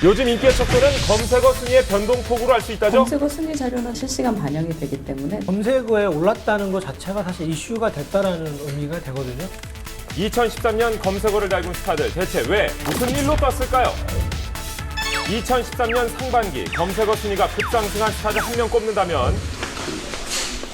요즘 인기의 척도는 검색어 순위의 변동폭으로 알 수 있다죠? 검색어 순위 자료는 실시간 반영이 되기 때문에 검색어에 올랐다는 것 자체가 사실 이슈가 됐다라는 의미가 되거든요. 2013년 검색어를 달군 스타들 대체 왜 무슨 일로 떴을까요? 2013년 상반기 검색어 순위가 급상승한 스타들 한 명 꼽는다면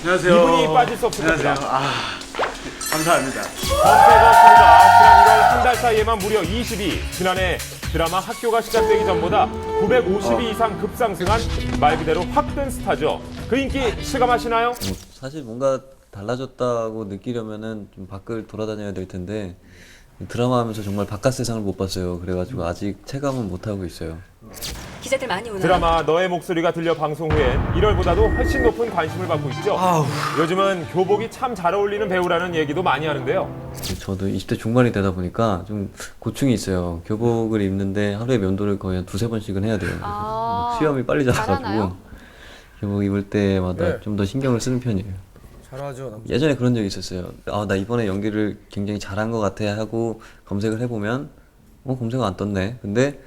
안녕하세요. 이분이 빠질 수 없을 겁니다. 감사합니다. 검색어 순위가 지난 1월 한 달 사이에만 무려 22, 지난해 드라마 학교가 시작되기 전보다 950위 이상 급상승한 말 그대로 확 뜬 스타죠. 그 인기 실감하시나요? 사실 뭔가 달라졌다고 느끼려면은 좀 밖을 돌아다녀야 될 텐데 드라마 하면서 정말 바깥 세상을 못 봤어요. 그래가지고 아직 체감은 못 하고 있어요. 기자들 많이 오나요? 드라마 너의 목소리가 들려 방송 후엔 1월보다도 훨씬 높은 관심을 받고 있죠. 요즘은 교복이 참 잘 어울리는 배우라는 얘기도 많이 하는데요. 저도 20대 중반이 되다 보니까 좀 고충이 있어요. 교복을 입는데 하루에 면도를 거의 한 두세 번씩은 해야 돼요. 그래서 수염이 빨리 자라가지고 잘하나요? 교복 입을 때마다 네. 좀 더 신경을 쓰는 편이에요. 잘하죠. 예전에 그런 적이 있었어요. 나 이번에 연기를 굉장히 잘한 것 같아 하고 검색을 해보면 검색어 안 떴네. 근데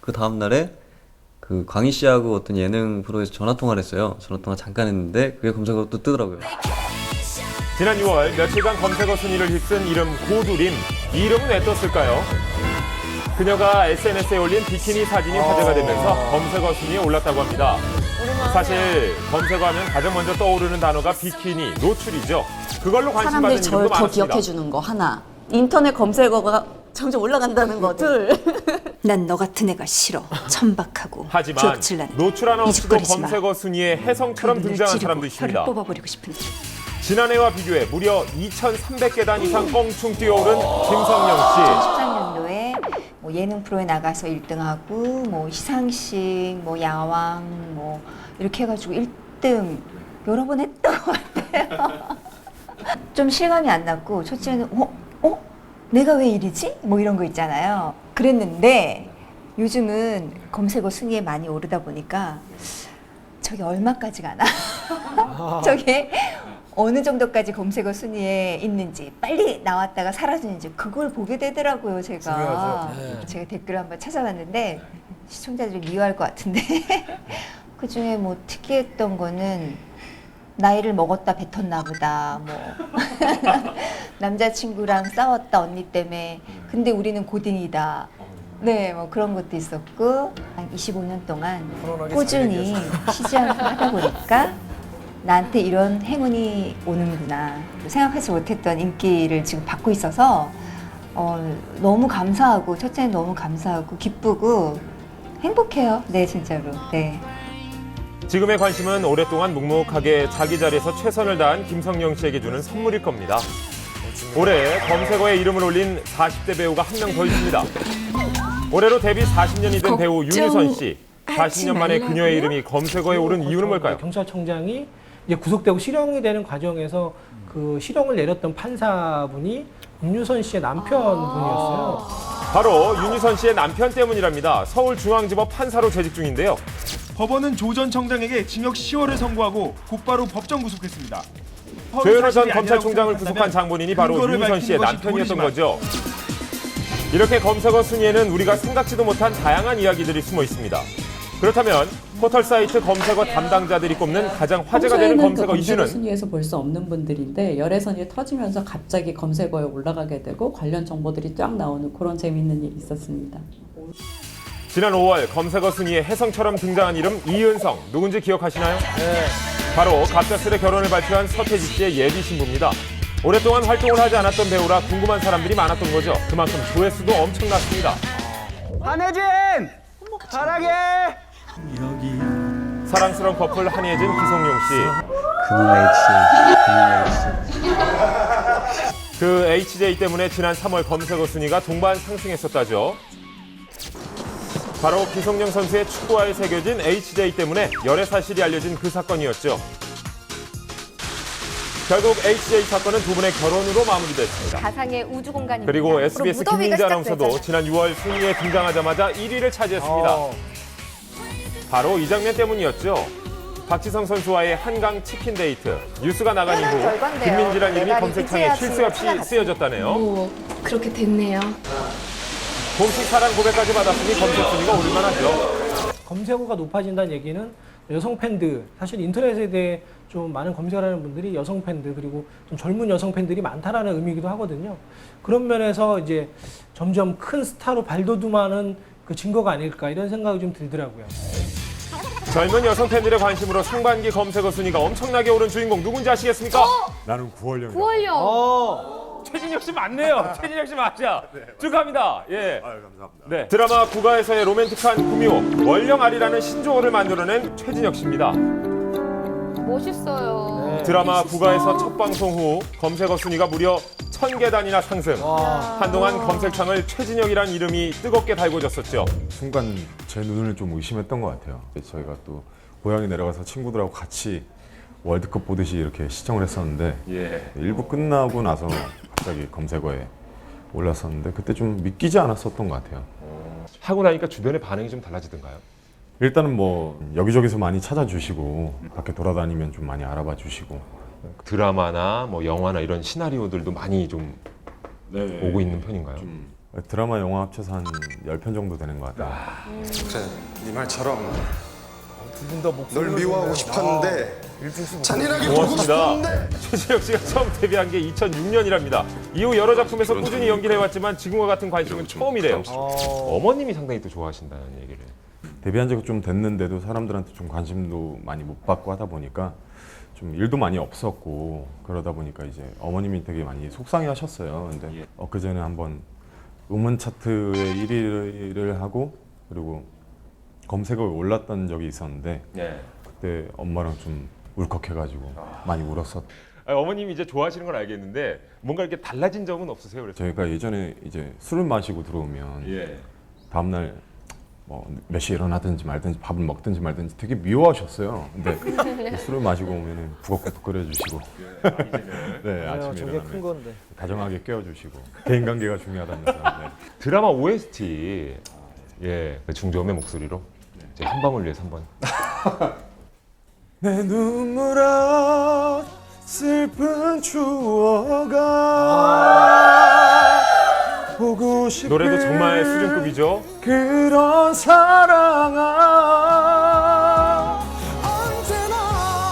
그 다음 날에 그 광희 씨하고 어떤 예능 프로에서 전화 통화를 했어요. 전화 통화 잠깐 했는데 그게 검색어로 또 뜨더라고요. 지난 6월 며칠간 검색어 순위를 휩쓴 이름 고두림. 이 이름은 왜 떴을까요? 그녀가 SNS에 올린 비키니 사진이 화제가 되면서 검색어 순위에 올랐다고 합니다. 사실 검색어하면 가장 먼저 떠오르는 단어가 비키니, 노출이죠. 그걸로 관심 받는 사람들이 저를 이름도 더 많았습니다. 기억해 주는 거 하나. 인터넷 검색어가 점점 올라간다는 거 둘. 난 너 같은 애가 싫어. 천박하고 하지만 기억질나는 노출 하나 없이도 이죽거리지 마. 검색어 순위에 혜성처럼 등장한 사람도 있습니다. 혀를 뽑아버리고 싶은데. 지난해와 비교해 무려 2,300계단 이상 껑충 뛰어오른 김성령 씨. 2013년도에 뭐 예능 프로에 나가서 1등하고 뭐 시상식, 뭐 야왕 뭐 이렇게 해가지고 1등 여러 번 했던 것 같아요. 좀 실감이 안 났고 첫째는 내가 왜 이러지? 뭐 이런 거 있잖아요. 그랬는데 요즘은 검색어 순위에 많이 오르다 보니까 저게 얼마까지 가나? 저게 어느 정도까지 검색어 순위에 있는지 빨리 나왔다가 사라지는지 그걸 보게 되더라고요. 제가 중요하죠. 네. 제가 댓글을 한번 찾아봤는데 시청자들이 미워할 것 같은데 그중에 뭐 특이했던 거는 나이를 먹었다 뱉었나 보다 뭐 남자친구랑 싸웠다 언니 때문에 근데 우리는 고딩이다 네 뭐 그런 것도 있었고 한 25년 동안 꾸준히 쉬지 않고 하다 보니까 나한테 이런 행운이 오는구나 생각하지 못했던 인기를 지금 받고 있어서 너무 감사하고 첫째는 너무 감사하고 기쁘고 행복해요. 네 진짜로. 네. 지금의 관심은 오랫동안 묵묵하게 자기 자리에서 최선을 다한 김성령 씨에게 주는 선물일 겁니다. 올해 검색어에 이름을 올린 40대 배우가 한 명 더 있습니다. 올해로 데뷔 40년이 된 배우 윤유선 씨. 40년 만에 그녀의 이름이 검색어에 오른 이유는 뭘까요? 경찰청장이 이제 구속되고 실형이 되는 과정에서 그 실형을 내렸던 판사분이 윤유선 씨의 남편분이었어요. 바로 윤유선 씨의 남편 때문이랍니다. 서울중앙지법 판사로 재직 중인데요. 법원은 조 전 청장에게 징역 10월을 선고하고 곧바로 법정 구속했습니다. 조현호 전 검찰총장을 구속한 장본인이 바로 윤유선 씨의 남편이었던 거죠. 이렇게 검색어 순위에는 우리가 생각지도 못한 다양한 이야기들이 숨어 있습니다. 그렇다면 포털 사이트 검색어 담당자들이 꼽는 가장 화제가 되는 평소에는 검색어 그 이슈는 순위에서 볼 수 없는 분들인데 열애선이 터지면서 갑자기 검색어에 올라가게 되고 관련 정보들이 쫙 나오는 그런 재미있는 일이 있었습니다. 지난 5월 검색어 순위에 혜성처럼 등장한 이름 이은성 누군지 기억하시나요? 네. 바로 갑작스레 결혼을 발표한 서태지 씨의 예비 신부입니다. 오랫동안 활동을 하지 않았던 배우라 궁금한 사람들이 많았던 거죠. 그만큼 조회수도 엄청났습니다. 한혜진! 사랑해! 사랑스러운 커플 한예진, 기성용 씨. 그 HJ 때문에 지난 3월 검색어 순위가 동반 상승했었다죠. 바로 기성용 선수의 축구화에 새겨진 HJ 때문에 열애 사실이 알려진 그 사건이었죠. 결국 HJ 사건은 두 분의 결혼으로 마무리됐습니다. 가상의 우주 공간입니다. 그리고 SBS 김민재 아나운서도 지난 6월 순위에 등장하자마자 1위를 차지했습니다. 바로 이 장면 때문이었죠. 박지성 선수와의 한강 치킨 데이트. 뉴스가 나간 이후 김민지란 이름이 검색창에 쉴 새 없이 쓰여졌다네요. 그렇게 됐네요. 공식 사랑 고백까지 받았으니 검색 순위가 오를만하죠. 검색어가 높아진다는 얘기는 여성 팬들, 사실 인터넷에 대해 좀 많은 검색을 하는 분들이 여성 팬들 그리고 좀 젊은 여성 팬들이 많다라는 의미이기도 하거든요. 그런 면에서 이제 점점 큰 스타로 발돋움하는 그 증거가 아닐까 이런 생각이 좀 들더라고요. 젊은 여성 팬들의 관심으로 상반기 검색어 순위가 엄청나게 오른 주인공 누군지 아시겠습니까? 나는 9월령. 9월령. 최진혁 씨 맞네요. 최진혁 씨 맞아. 축하합니다. 예. 아유, 감사합니다. 네. 드라마 국가에서의 로맨틱한 구미호 월령아리라는 신조어를 만들어낸 최진혁 씨입니다. 멋있어요. 드라마 국가에서 첫 방송 후 검색어 순위가 무려 1000계단이나 상승. 한동안 검색창을 최진혁이란 이름이 뜨겁게 달궈졌었죠. 순간 제 눈을 좀 의심했던 것 같아요. 저희가 또 고향에 내려가서 친구들하고 같이 월드컵 보듯이 이렇게 시청을 했었는데 예. 1부 끝나고 나서 갑자기 검색어에 올랐었는데 그때 좀 믿기지 않았었던 것 같아요. 하고 나니까 주변의 반응이 좀 달라지던가요? 일단은 뭐 여기저기서 많이 찾아주시고 밖에 돌아다니면 좀 많이 알아봐 주시고 드라마나 뭐 영화나 이런 시나리오들도 많이 좀 오고 있는 편인가요? 드라마, 영화 합쳐서 한 10편 정도 되는 것 같아요. 네 말처럼 널 미워하고 싶었는데 잔인하게 보고 고맙습니다. 싶었는데 최진혁 씨가 처음 데뷔한 게 2006년이랍니다. 이후 여러 작품에서 꾸준히 연기를 해왔지만 지금과 같은 관심은 처음이래요. 어머님이 상당히 또 좋아하신다는 얘기를. 데뷔한 지가 좀 됐는데도 사람들한테 좀 관심도 많이 못 받고 하다 보니까 좀 일도 많이 없었고 그러다 보니까 이제 어머님이 되게 많이 속상해하셨어요. 근데 엊그제는 한번 음원 차트에 1위를 하고 그리고 검색어에 올랐던 적이 있었는데 그때 엄마랑 좀 울컥해가지고 많이 울었었. 어머님이 이제 좋아하시는 건 알겠는데 뭔가 이렇게 달라진 점은 없으세요? 그래서? 저희가 예전에 이제 술을 마시고 들어오면 다음날 뭐 몇 시에 일어나든지 말든지 밥을 먹든지 말든지 되게 미워하셨어요. 근데 술을 마시고 오면은 북엇국도 끓여주시고, 네 아침에 저게 일어나면 큰 건데. 다정하게 깨워주시고 대인 관계가 중요하다면서. 네. 드라마 OST 중저음의 목소리로 이제 한 방울 위해서 한번. 내 눈물아 슬픈 추억아 보고 싶은 노래도 정말 수준급이죠. 그런 사랑아.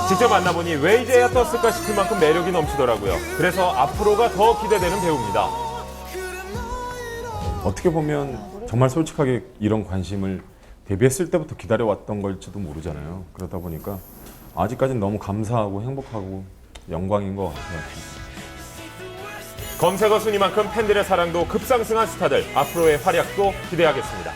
직접 만나보니 왜 이제야 떴을까 싶을 만큼 매력이 넘치더라고요. 그래서 앞으로가 더 기대되는 배우입니다. 어떻게 보면 정말 솔직하게 이런 관심을 데뷔했을 때부터 기다려왔던 걸지도 모르잖아요. 그러다 보니까 아직까지는 너무 감사하고 행복하고 영광인 것 같아요. 검색어 순위만큼 팬들의 사랑도 급상승한 스타들, 앞으로의 활약도 기대하겠습니다.